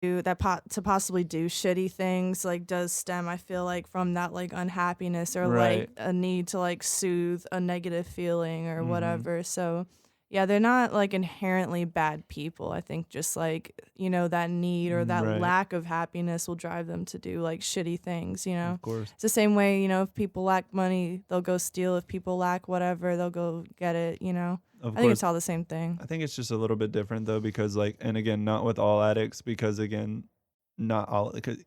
to possibly do shitty things like does stem, I feel like, from that like unhappiness or like Right. a need to like soothe a negative feeling or Mm-hmm. whatever. So yeah, they're not like inherently bad people. I think just like, that need or that Right. lack of happiness will drive them to do like shitty things. Of course. It's the same way, if people lack money, they'll go steal. If people lack whatever, they'll go get it. Of I think course. it's all the same thing. I think it's just a little bit different though, because like, and again, not with all addicts, because again, not all, because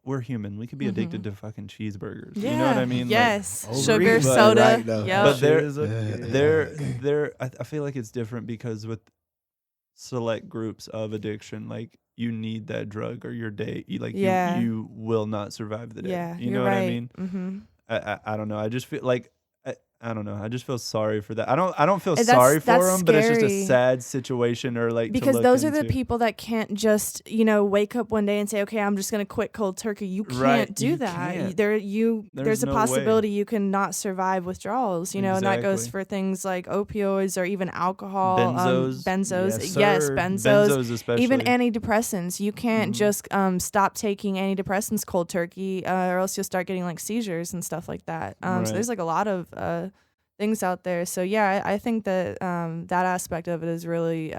we're human. We could be Mm-hmm. addicted to fucking cheeseburgers. Yeah. You know what I mean? Yes. Overeating Sugar, But- soda. right now. Yep. But Shit is a- they're. I feel like it's different because with select groups of addiction, like you need that drug or your day. Yeah. You will not survive the day. Yeah. You you're know right. what I mean? Mm-hmm. I don't know. I just feel like I don't know. I just feel sorry for that. I don't feel That's- sorry for that's them, but it's just a scary. sad situation or like to Because look those are the into. people that can't just wake up one day and say, okay, I'm just gonna quit cold turkey. You can't Right, do you that. can't. There's a no possibility you cannot survive withdrawals. And that goes Exactly. for things like opioids or even alcohol, Benzos. Yes, yes, sir. benzos, especially. even antidepressants. You can't Mhm. just stop taking antidepressants cold turkey, or else you'll start getting like seizures and stuff like that. So Right. there's like a lot of things out there. So yeah, I think that that aspect of it is really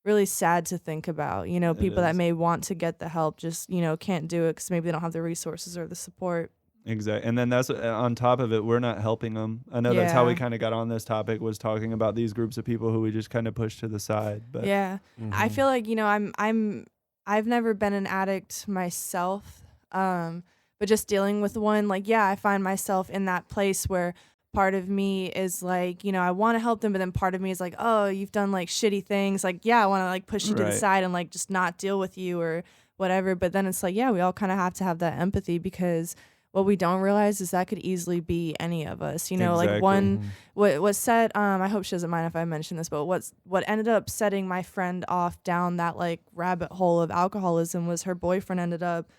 really sad to think about. People that is. may want to get the help just can't do it because maybe they don't have the resources or the support. Exactly. And then that's on top of it, we're not helping them. I know that's how we Yeah. kind of got on this topic, was talking about these groups of people who we just kind of pushed to the side. But Yeah, I Mhm. feel like I've never been an addict myself, but just dealing with one, like I find myself in that place where part of me is like, I want to help them, but then part of me is like, oh, you've done like shitty things, like I want to like push you to the Right. side and like just not deal with you or whatever. But then it's like, we all kind of have to have that empathy, because what we don't realize is that could easily be any of us. Like Exactly. one Mhm. what set I hope she doesn't mind if I mention this, but what ended up setting my friend off down that like rabbit hole of alcoholism was her boyfriend ended up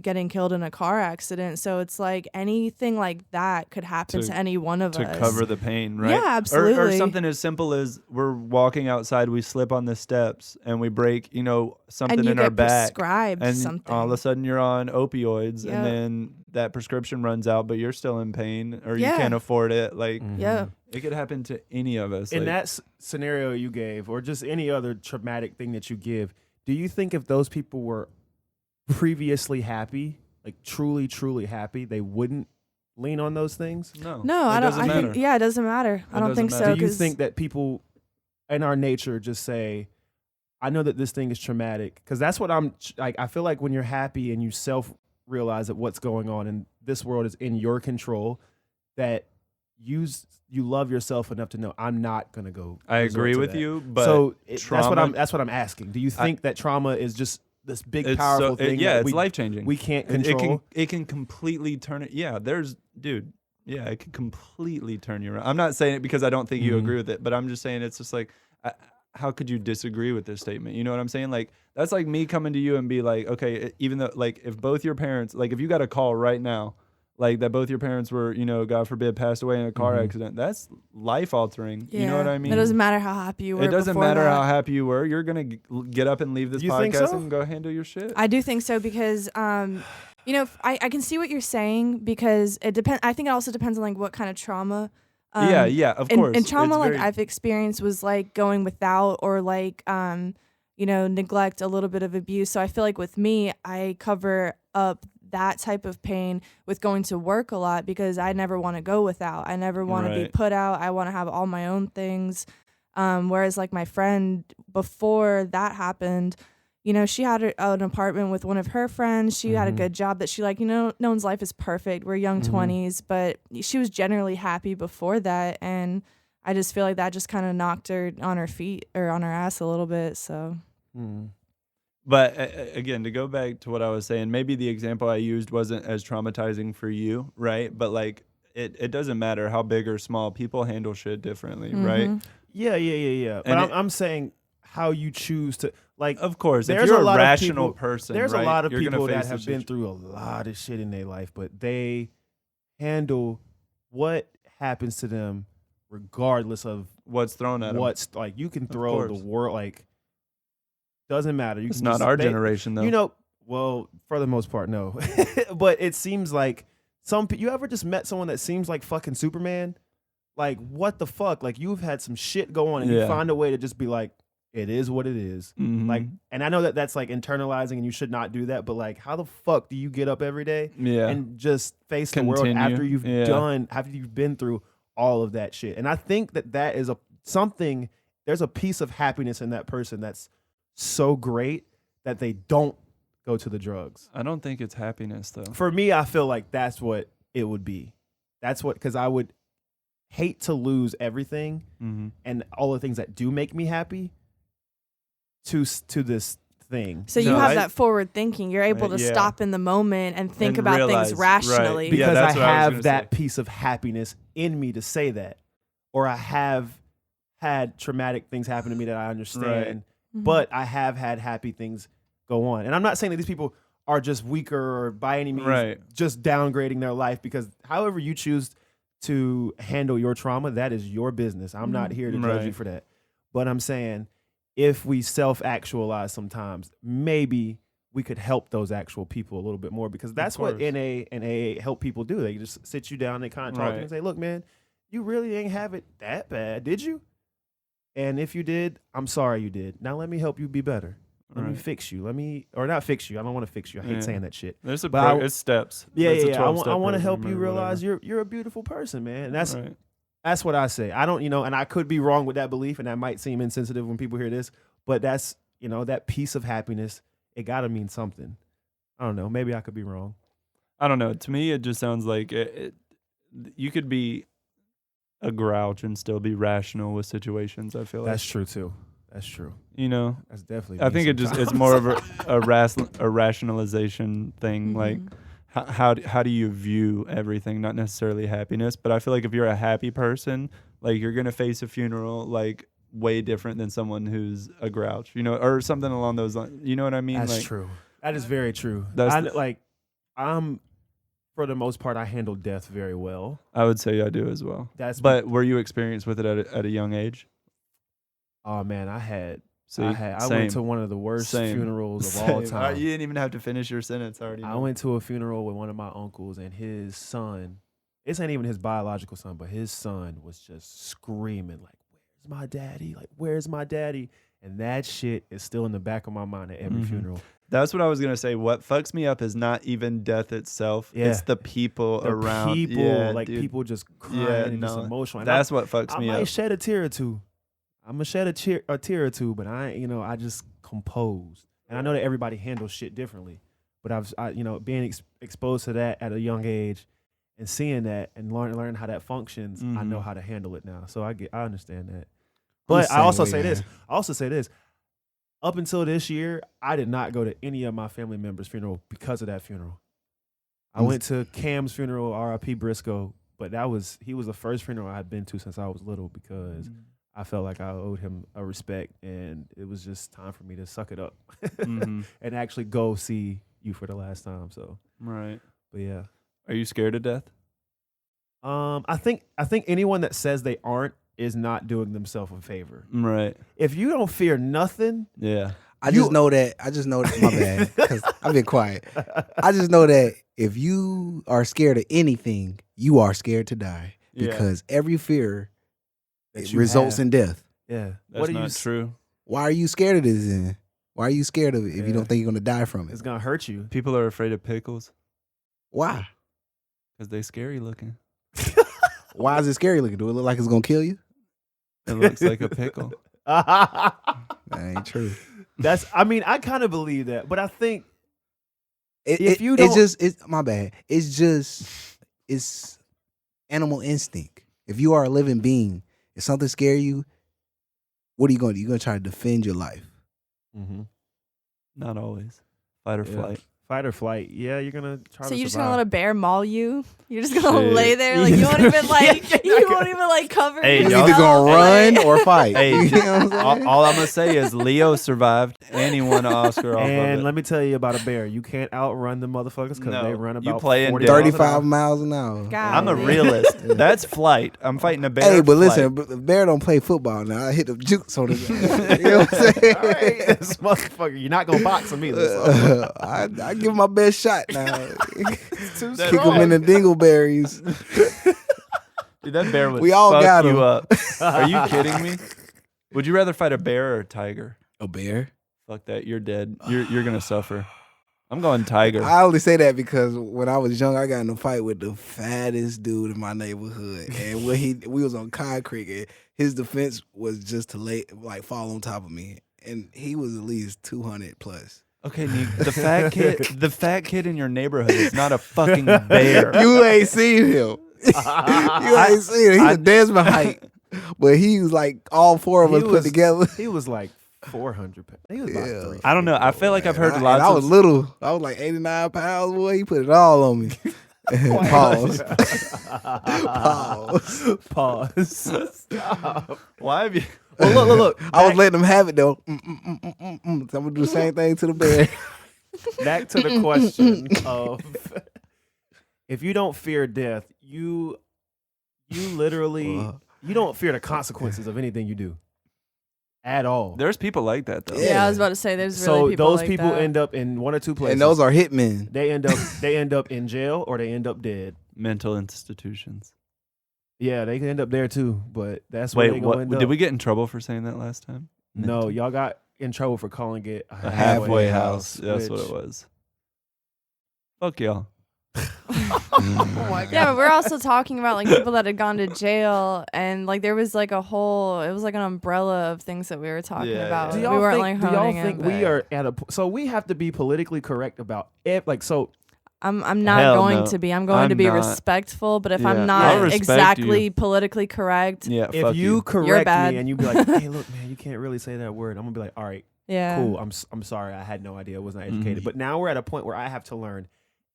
getting killed in a car accident. So it's like anything like that could happen to any one of us. to cover the pain, right? Yeah, Or absolutely. something as simple as we're walking outside, we slip on the steps and we break, something and you in our get back. prescribed And something. all of a sudden you're on opioids, Yep. and then that prescription runs out, but you're still in pain, or you Yeah. can't afford it. Like Mhm. Yeah. it could happen to any of us. In like, that scenario you gave, or just any other traumatic thing that you give, do you think if those people were previously happy, like truly, truly happy, they wouldn't lean on those things? no, No, I it don't. doesn't I matter. think it doesn't matter. I don't doesn't think matter. so. Do you 'Cause think that people in our nature just say, I know that this thing is traumatic? Because that's what I'm like. I feel like when you're happy and you realize that what's going on in this world is in your control, that you love yourself enough to know I'm not gonna go. I resort agree to with that. you, but So trauma, that's what I'm asking. Do you think that trauma is just this big it's powerful thing? yeah, that it's we, life changing. we can't It control. can completely turn it. Yeah, it can completely turn you around. I'm not saying it because I don't think you Mhm. agree with it, but I'm just saying it's just like, how could you disagree with this statement? You know what I'm saying? Like, that's like me coming to you and be like, okay, even though, like, if both your parents, like, if you got a call right now, like, that both your parents were, God forbid, passed away in a car Mhm. accident, that's life altering. You know what I mean? It doesn't matter how happy you were. It doesn't before matter that. how happy you were. You're going to get up and leave this You think podcast so? and go handle your shit. I do think so because, I can see what you're saying because it depends. I think it also depends on like what kind of trauma. Yeah, of course. And trauma It's like very- I've experienced was like going without or like, neglect, a little bit of abuse. So I feel like with me, I cover up that type of pain with going to work a lot because I never want to go without. I never want to be Right. put out. I want to have all my own things. Whereas like my friend before that happened, she had an apartment with one of her friends. She had a Mhm. good job that she like, no one's life is perfect. We're young Mhm. 20s, but she was generally happy before that. And I just feel like that just kind of knocked her on her feet or on her ass a little bit. So Mhm. But again, to go back to what I was saying, maybe the example I used wasn't as traumatizing for you, right? But like, it doesn't matter how big or small, people handle shit differently, right? mhm. Yeah. But And I'm saying how you choose to, like, Of course, if There's you're a a lot of rational people- person, there's right, a lot of you're gonna people that face have this been shit. through a lot of shit in their life, but they handle what happens to them regardless of What's thrown at them. what's like. You can throw the course. world, like, Doesn't matter. It's not our generation though. You know, well, for the most part, no. But it seems like you ever just met someone that seems like fucking Superman? Like, what the fuck? Like, you've had some shit go on and you find a way to just be like, it is what it is. Like, and I know that that's like internalizing and you should not do that, but like, how the fuck do you get up every day and just face the world after you've been through all of that shit? And I think that is there's a piece of happiness in that person that's so great that they don't go to the drugs. I don't think it's happiness though. For me, I feel like that's what it would be. Because I would hate to lose everything and all the things that do make me happy to this thing. So you have that forward thinking. You're able to stop in the moment and think about realize, things rationally. Right. Because I have that piece of happiness in me to say that. Or I have had traumatic things happen to me that I understand, but I have had happy things go on. And I'm not saying that these people are just weaker or by any means just downgrading their life, because however you choose to handle your trauma, that is your business. I'm not here to judge you for that. But I'm saying, if we self-actualize sometimes, maybe we could help those actual people a little bit more, because that's what NA and AA help people do. They just sit you down, they kind of talk to you and say, look, man, you really ain't have it that bad, did you? And if you did, I'm sorry you did. Now let me help you be better. Let me fix you. Or not fix you. I don't want to fix you. I hate saying that shit. There's it's steps. I want to help you realize you're a beautiful person, man. And that's what I say. I don't, and I could be wrong with that belief, and that might seem insensitive when people hear this, but that's, that piece of happiness, it got to mean something. I don't know. Maybe I could be wrong. I don't know. To me, it just sounds like you could be a grouch and still be rational with situations. I feel like that's true too. That's true. That's definitely. I think it's more of a rationalization thing. Like, how do you view everything? Not necessarily happiness, but I feel like if you're a happy person, like, you're gonna face a funeral like way different than someone who's a grouch, or something along those lines. You know what I mean? That's true. That is very true. I'm for the most part, I handle death very well. I would say I do as well. But were you experienced with it at a young age? Oh man, I went to one of the worst funerals of all time. You didn't even have to finish your sentence already. I went to a funeral with one of my uncles, and his son, this ain't even his biological son, but his son was just screaming like, "Where's my daddy? Like, where's my daddy?" And that shit is still in the back of my mind at every funeral. That's what I was gonna say. What fucks me up is not even death itself. Yeah. It's the people around. People just crying and just emotional. And that's what fucks me up. I might shed a tear or two. I'm gonna shed a tear or two, but I just compose. And I know that everybody handles shit differently. But being exposed to that at a young age and seeing that and learn how that functions, I know how to handle it now. So I understand that. But I also say this. Up until this year, I did not go to any of my family members' funeral because of that funeral. I went to Cam's funeral, R.I.P. Briscoe, but he was the first funeral I had been to since I was little, because I felt like I owed him a respect, and it was just time for me to suck it up and actually go see you for the last time. So right, but yeah, are you scared of death? I think anyone that says they aren't is not doing themselves a favor. Right. If you don't fear nothing, I just know that. My bad, because I've been quiet. I just know that if you are scared of anything, you are scared to die, because every fear results in death. Yeah. That's not true. Why are you scared of this then? Why are you scared of it if you don't think you're going to die from it? It's going to hurt you. People are afraid of pickles. Why? Because they're scary looking. Why is it scary looking? Do it look like it's going to kill you? It looks like a pickle. That ain't true. I kind of believe that, but I think my bad. It's animal instinct. If you are a living being, if something scares you, what are you going to do? You're going to try to defend your life. Mm-hmm. Not always. Fight or flight. Fight or flight. Yeah, you're gonna try So to you're just survive. gonna let a bear maul you? You're just gonna Shit. lay there like you won't even like you won't even like cover. Hey, He's y'all- either yourself, gonna run or fight. Hey, You know what I'm saying? all I'm gonna say is Leo survived and he won an Oscar off of And it. let me tell you about a bear. You can't outrun the motherfuckers because No, they run you about play in 40 dead. miles an 35 hour. miles an hour. God. I'm a Golly. realist. That's flight. I'm fighting a bear. Hey, but flight. listen, the bear don't play football now. I hit the jukes on his ass. You know what I'm saying? All right, this motherfucker. You're not gonna box him either. So. I give him my best shot now. Too That- Kick him in the dingleberries. Dude, that bear would We all fuck got you him. up. Are you kidding me? Would you rather fight a bear or a tiger? A bear? Fuck that. You're dead. You're gonna suffer. I'm going tiger. I only say that because when I was young, I got in a fight with the fattest dude in my neighborhood, and when we was on concrete, and his defense was just to fall on top of me, and he was at least 200 plus. Okay, Nique, the fat kid in your neighborhood is not a fucking bear. You ain't seen him. You ain't seen him. He's a Desmond height, but he was like all four of He us put was- together. He was like 400 pounds. He was about Yeah. 3. I don't know. I feel like I've heard And lots I of. was little. I was like 89 pounds. Boy, he put it all on me. Pause. Pause. Pause. Stop. Why have you? Well, look. I was letting him have it though. So I'm gonna do the same thing to the bear. Back to the question of if you don't fear death, you literally you don't fear the consequences of anything you do at all. There's people like that though. Yeah, I was about to say there's really So people those like people that. end up in one or two places. And those are hitmen. they end up in jail or they end up dead. Mental institutions. Yeah, they can end up there too, but that's where they Wait, gonna what? end up. Did we get in trouble for saying that last time? No, y'all got in trouble for calling it A halfway house. That's what which- it was. Fuck y'all. Oh my god. Yeah, but we're also talking about like people that had gone to jail, and like there was like it was like an umbrella of things that we were talking Yeah, about. yeah. Do We y'all weren't think, like do y'all honing think it, we but are at so we have to be politically correct about it? Like, so I'm not Hell going no. to be. I'm going to I'm be not. respectful, but if Yeah. I'm I'll not respect exactly you. politically correct, Yeah. if fuck you you. correct bad. me and you be like, hey, look, man, you can't really say that word, I'm gonna be like, all right, yeah. cool. I'm sorry, I had no idea, I was not educated. Mhm. But now we're at a point where I have to learn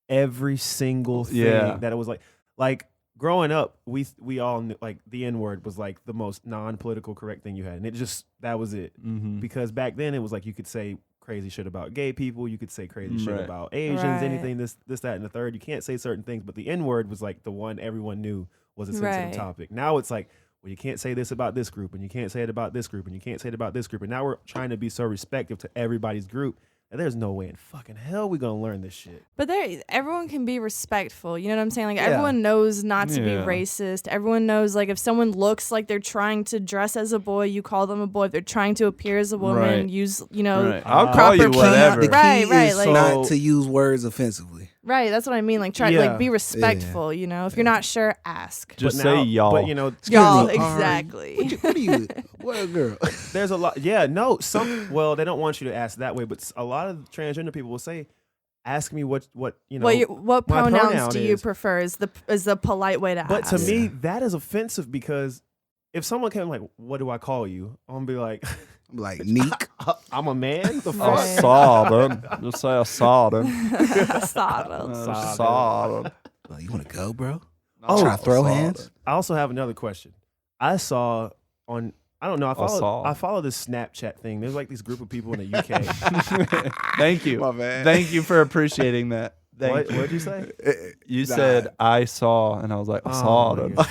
every single thing Yeah. that it was like growing up, we all knew like the N word was like the most non-political correct thing you had, and it just that was it. Mhm. Because back then it was like you could say crazy shit about gay people, you could say crazy shit Right. about Asians, Right. anything this, that, and the third. You can't say certain things, but the N word was like the one everyone knew was a sensitive Right. topic. Now it's like, well, you can't say this about this group, and you can't say it about this group, and you can't say it about this group. And now we're trying to be so respectful to everybody's group that there's no way in fucking hell we gonna learn this shit. But everyone can be respectful. You know what I'm saying? Like Yeah. everyone knows not to be Yeah. racist. Everyone knows like if someone looks like they're trying to dress as a boy, you call them a boy. If they're trying to appear as a woman, Right. use Right. I'll call proper you key- whatever. The key Right, right, is like- not to use words offensively. Right, that's what I mean. Like try Yeah. like be respectful. You know, if you're not sure, ask. Just But say now- y'all. But you know, Y'all, me, exactly. What are you? What a girl? there's a lot. Yeah, no. Well, they don't want you to ask that way, but a lot of transgender people will say, "Ask me what you know." What my pronouns pronoun do you is. prefer? Is the polite way to But ask. to me, that is offensive because if someone came like, "What do I call you?" I'm gonna be like, I'm like Nique. "I'm a man." The I fuck? Right. saw them. Just say I saw them. Stop. Saw Saw them. Like, you want to go, bro? Oh, Try to throw saw hands? I also have another question. I saw on. I don't know. saw. I follow this Snapchat thing. There's like this group of people in the UK. Thank you. My bad. Thank you for appreciating that. Thank you. What'd you say? You Nah. said I saw, and I was like, I saw Oh, my them. God.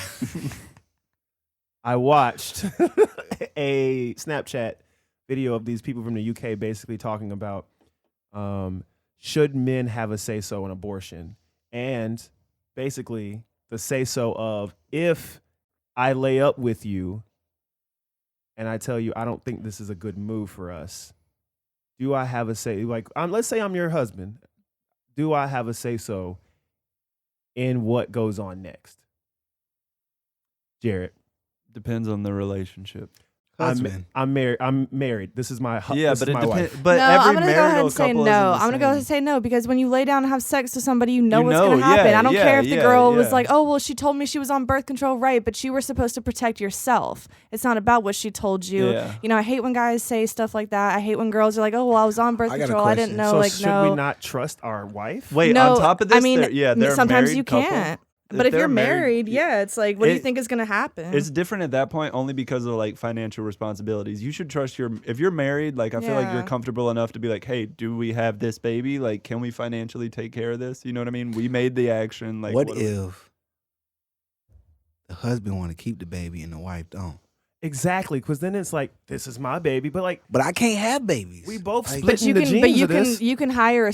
I watched a Snapchat video of these people from the UK basically talking about should men have a say so in abortion, and basically the say so of if I lay up with you and I tell you I don't think this is a good move for us, do I have a say? Like, let's say I'm your husband. Do I have a say so in what goes on next? Jarrett. Depends on the relationship. husband. I'm married. I'm married. This is my Yeah, this but is it my depends. wife. But no, every I'm gonna go ahead marital and say couple no. isn't the I'm gonna go ahead and same. say no because when you lay down and have sex with somebody, you know You what's know, gonna happen. yeah, I don't yeah, care if the yeah, girl was yeah. like, "Oh, well, she told me she was on birth control, right?" But you were supposed to protect yourself. It's not about what she told you. Yeah. You know, I hate when guys say stuff like that. I hate when girls are like, "Oh, well, I was on birth I got a control. I didn't question. know." So like, should no. we not trust our wife? Wait, no, on top of this, I mean, they're a sometimes married you couple. can't. But if they're you're married, y- yeah, it's like, what do you it- think is gonna happen? It's different at that point only because of like financial responsibilities. You should trust if you're married, like I feel like you're Yeah. comfortable enough to be like, hey, do we have this baby? Like, can we financially take care of this? You know what I mean? We made the action. Like, what do we- if the husband want to keep the baby and the wife don't? Exactly, because then it's like, this is my baby, but like But I can't have babies. we both Like, split but you the can, genes but you of this. can hire a